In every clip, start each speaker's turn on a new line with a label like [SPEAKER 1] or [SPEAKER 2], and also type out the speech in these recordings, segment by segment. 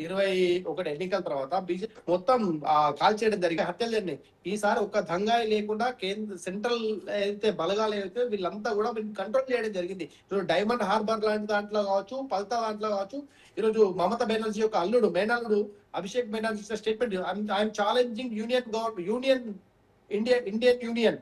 [SPEAKER 1] 2021 ఎన్నికల తర్వాత బీజేపీ మొత్తం కాల్ చేయడం జరిగి హత్యలు జరిగినాయి. ఈసారి ఒక్క దంగాయి లేకుండా కేంద్ర సెంట్రల్ అయితే బలగాలు అయితే వీళ్ళంతా కూడా కంట్రోల్ చేయడం జరిగింది. ఇప్పుడు డైమండ్ హార్బర్ లాంటి దాంట్లో కావచ్చు, పల్తా దాంట్లో కావచ్చు, ఈరోజు మమతా బెనర్జీ యొక్క అల్లుడు మేనల్లుడు అభిషేక్ బెనర్జీ ఇచ్చిన statement, I'm challenging Indian union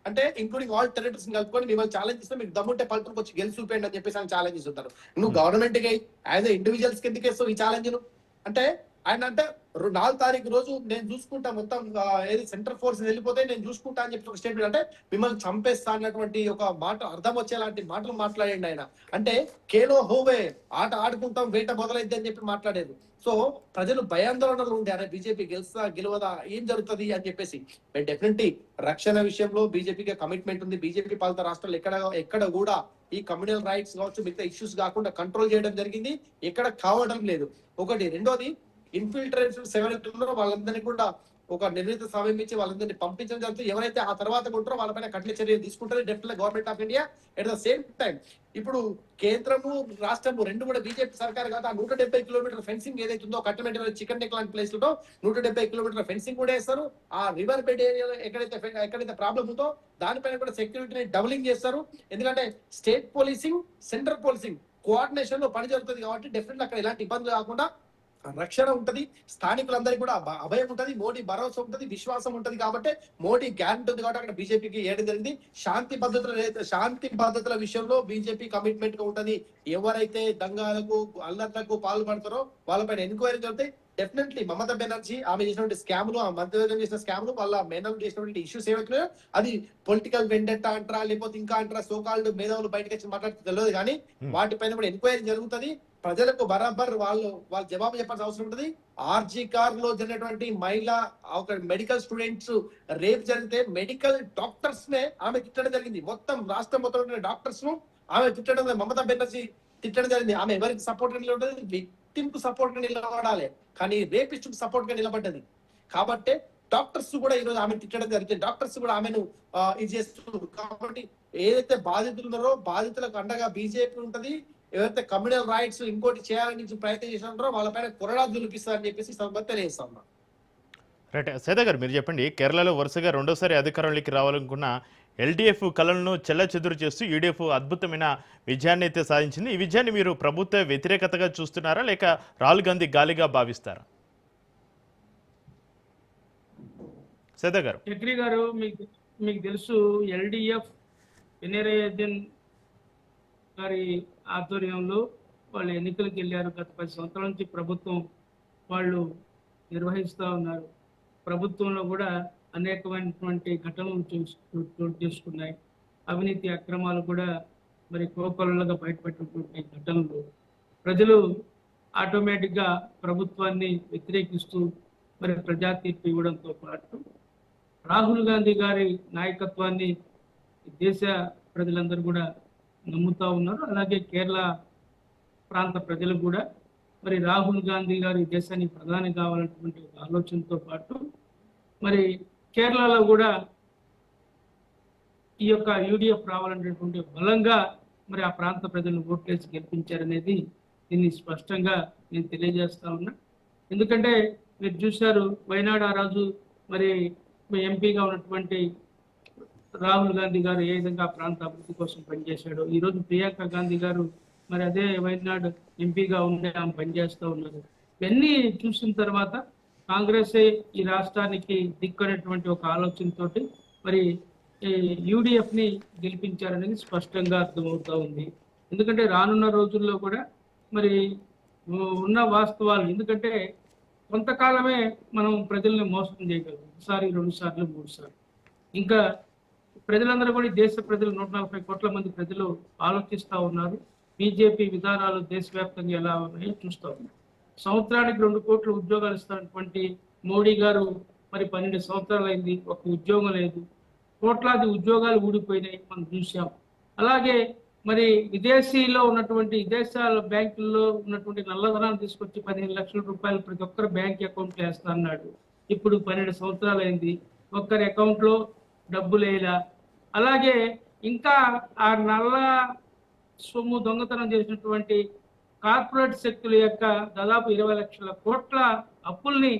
[SPEAKER 1] అంటే ఇంక్లూడింగ్ ఆల్ టెరిటరీస్ కలుపుకొని మిమ్మల్ని ఛాలెంజ్ ఇస్తే మీకు దమ్ముంటే పలుకులకు వచ్చి గెలిచి చూపేయండి అని చెప్పేసి ఆయన ఛాలెంజ్ ఇస్తుంటారు. నువ్వు గవర్నమెంట్ కి యాజ్ ఇండివిజువల్స్ కిందకి వేస్తావు ఈ ఛాలెంజ్ ను అంటే ఆయన అంటే 4 తారీఖు రోజు నేను చూసుకుంటా మొత్తం ఏది సెంట్రల్ ఫోర్స్ వెళ్ళిపోతే నేను చూసుకుంటా అని చెప్పి ఒక స్టేట్మెంట్ అంటే మిమ్మల్ని చంపేస్తా అన్నటువంటి ఒక మాట అర్థం వచ్చేలాంటి మాటలు మాట్లాడండి ఆయన. అంటే కేలో హోవే ఆట ఆడుకుంటాం వేట మొదలైద్ది అని చెప్పి మాట్లాడేది. సో ప్రజలు భయాందోళనలు ఉండే అరే బీజేపీ గెలవదా ఏం జరుగుతుంది అని చెప్పేసి. డెఫినెట్లీ రక్షణ విషయంలో బీజేపీకి కమిట్మెంట్ ఉంది. బీజేపీ పాలిత రాష్ట్రాలు ఎక్కడ కూడా ఈ కమ్యూనల్ రైట్స్ కావచ్చు మిగతా ఇష్యూస్ కాకుండా కంట్రోల్ చేయడం జరిగింది, ఎక్కడ కావడం లేదు. ఒకటి. రెండోది ఇన్ఫిల్ట్రేషన్స్ ఎవరైతే ఉన్నారో వాళ్ళందరినీ కూడా ఒక నిర్ణీత సమయం ఇచ్చి వాళ్ళందరినీ పంపించడం జరుగుతుంది. ఎవరైతే ఆ తర్వాత ఉంటారో వాళ్ళపైన కఠిన చర్యలు తీసుకుంటారు definitely government of India. At the same time ఇప్పుడు కేంద్రము రాష్ట్రము రెండు కూడా బీజేపీ సర్కార్ కాదు. ఆ 170 కిలోమీటర్ ఫెన్సింగ్ ఏదైతే ఉందో కట్టమెంట్ చికెన్ నెక్ లాంటి ప్లేస్ లో 170 కిలోమీటర్ ఫెన్సింగ్ కూడా వేస్తారు. ఆ రివర్ బెడ్ ఏరియాలో ఎక్కడైతే ప్రాబ్లం ఉందో దానిపైన కూడా సెక్యూరిటీని డబులింగ్ చేస్తారు. ఎందుకంటే state policing central policing coordination లో పని జరుగుతుంది కాబట్టి డెఫినెట్లీ అక్కడ ఎలాంటి ఇబ్బందులు కాకుండా రక్షణ ఉంటది, స్థానికులందరికీ కూడా అభయం ఉంటది, మోడీ భరోసా ఉంటది, విశ్వాసం ఉంటది. కాబట్టి మోడీ గ్యారెంటీ ఉంది కాబట్టి అక్కడ బీజేపీకి ఏడం జరిగింది. శాంతి భద్రతల విషయంలో బీజేపీ కమిట్మెంట్ గా ఉంటది. ఎవరైతే దంగాలకు అల్లర్లకు పాల్పడతారో వాళ్ళపైన ఎంక్వైరీ జరుగుతాయి. డెఫినెట్లీ మమతా బెనర్జీ ఆమె చేసినటువంటి స్కాములు, ఆ మధ్యవర్గం చేసిన స్కాములు, వాళ్ళ మేధావులు చేసినటువంటి ఇష్యూస్ ఏవైతున్నాయో అది పొలిటికల్ వెండెట్టా అంటారా లేకపోతే ఇంకా అంటారా సోకాల్డ్ మేధావులు బయటకు వచ్చి మాట్లాడితే తెలియదు. కానీ వాటిపైన కూడా ఎంక్వైరీ జరుగుతుంది. ప్రజలకు బరాబర్ వాళ్ళు జవాబు చెప్పాల్సిన అవసరం ఉంటుంది. ఆర్జీ కార్ లో జరిగినటువంటి మహిళా ఒక మెడికల్ స్టూడెంట్స్ రేప్ జరిగితే మెడికల్ డాక్టర్స్ నే ఆమె తిట్టడం జరిగింది. మొత్తం రాష్ట్రం మొత్తం డాక్టర్స్ ను ఆమె తిట్టడం, మమతా బెనర్జీ తిట్టడం జరిగింది. ఆమె ఎవరికి సపోర్ట్ గా నిలబడ్డది? విక్టిమ్ కు సపోర్ట్ గా నిలబడాలి, కానీ రేపిస్ట్ కు సపోర్ట్ గా నిలబడ్డది. కాబట్టి డాక్టర్స్ కూడా ఈ రోజు ఆమె తిట్టడం జరిగింది. డాక్టర్స్ కూడా ఆమెను ఇది చేస్తున్నారు. కాబట్టి ఏదైతే బాధితులు ఉన్నారో బాధితులకు అండగా బీజేపీ ఉంటది. ఎవరైతే కమ్యూనల్ రైట్స్ ఇంకోటి చేయాలని ప్రయత్నం చేసినారో వాళ్ళపైన కొరడా దులిపిస్తారని చెప్పేసి తెలియజేస్తా ఉన్నా.
[SPEAKER 2] రైట్. సీతా గారు మీరు చెప్పండి, కేరళలో వరుసగా రెండోసారి అధికారంలోకి రావాలనుకున్న ఎల్డీఎఫ్ కళలను చెల్లచెదురు చేస్తూ యూడీఎఫ్ అద్భుతమైన విజయాన్ని అయితే సాధించింది. ఈ విజయాన్ని మీరు ప్రభుత్వ వ్యతిరేకతగా చూస్తున్నారా లేక రాహుల్ గాంధీ గాలిగా భావిస్తారా? సీతా గారు.
[SPEAKER 3] చక్రి గారు, మీకు తెలుసు ఎల్డీఎఫ్ పినరయ్ గారి ఆధ్వర్యంలో వాళ్ళు ఎన్నికలకు వెళ్ళారు. గత 10 సంవత్సరాల నుంచి ప్రభుత్వం వాళ్ళు నిర్వహిస్తూ ఉన్నారు. ప్రభుత్వంలో కూడా అనేకమైనటువంటి ఘటనలు చోటు చేసుకున్నాయి. అవినీతి అక్రమాలు కూడా మరి కోకొల్లగా బయటపడినటువంటి ఘటనలు. ప్రజలు ఆటోమేటిక్గా ప్రభుత్వాన్ని వ్యతిరేకిస్తూ మరి ప్రజా తీర్పు ఇవ్వడంతో పాటు రాహుల్ గాంధీ గారి నాయకత్వాన్ని దేశ ప్రజలందరూ కూడా నమ్ముతా ఉన్నారు. అలాగే కేరళ ప్రాంత ప్రజలు కూడా మరి రాహుల్ గాంధీ గారి దేశానికి ప్రధాని కావాలన్నటువంటి ఆలోచనతో పాటు మరి కేరళలో కూడా ఈ యొక్క యూడీఎఫ్ రావాలనేటువంటి బలంగా మరి ఆ ప్రాంత ప్రజలను ఓట్లేసి గెలిపించారనేది దీన్ని స్పష్టంగా నేను తెలియజేస్తా ఉన్నా. ఎందుకంటే మీరు చూశారు వైనాడు ఆ రోజు మరి ఎంపీగా ఉన్నటువంటి రాహుల్ గాంధీ గారు ఏ విధంగా ప్రాంత అభివృద్ధి కోసం పనిచేశాడు. ఈరోజు ప్రియాంక గాంధీ గారు మరి అదే వైనాడు ఎంపీగా ఉండే ఆమె పనిచేస్తూ ఉన్నారు. ఇవన్నీ చూసిన తర్వాత కాంగ్రెసే ఈ రాష్ట్రానికి దిక్కనేటువంటి ఒక ఆలోచనతోటి మరి యూడీఎఫ్ ని గెలిపించారనేది స్పష్టంగా అర్థమవుతా ఉంది. ఎందుకంటే రానున్న రోజుల్లో కూడా మరి ఉన్న వాస్తవాలు, ఎందుకంటే కొంతకాలమే మనం ప్రజల్ని మోసం చేయగలం, 1 సారి 2 సార్లు 3 సార్లు. ఇంకా ప్రజలందరూ కూడా దేశ ప్రజలు 140 కోట్ల మంది ప్రజలు ఆలోచిస్తూ ఉన్నారు. బీజేపీ విధానాలు దేశవ్యాప్తంగా ఎలా ఉన్నాయో చూస్తూ ఉన్నారు. సంవత్సరానికి 2 కోట్ల ఉద్యోగాలు ఇస్తున్నటువంటి మోడీ గారు మరి 12 సంవత్సరాలు అయింది, ఒక ఉద్యోగం లేదు. కోట్లాది ఉద్యోగాలు ఊడిపోయినాయి మనం చూసాం. అలాగే మరి విదేశీలో ఉన్నటువంటి విదేశాల బ్యాంకుల్లో ఉన్నటువంటి నల్లధనాన్ని తీసుకొచ్చి 15 లక్షల రూపాయలు ప్రతి ఒక్కరు బ్యాంక్ అకౌంట్లో వేస్తా అన్నాడు. ఇప్పుడు 12 సంవత్సరాలు అయింది, ఒక్కరి అకౌంట్లో డబ్బులు వేయలా. అలాగే ఇంకా ఆ నల్ల సొమ్ము దొంగతనం చేసినటువంటి కార్పొరేట్ శక్తుల యొక్క దాదాపు 20 లక్షల కోట్ల అప్పుల్ని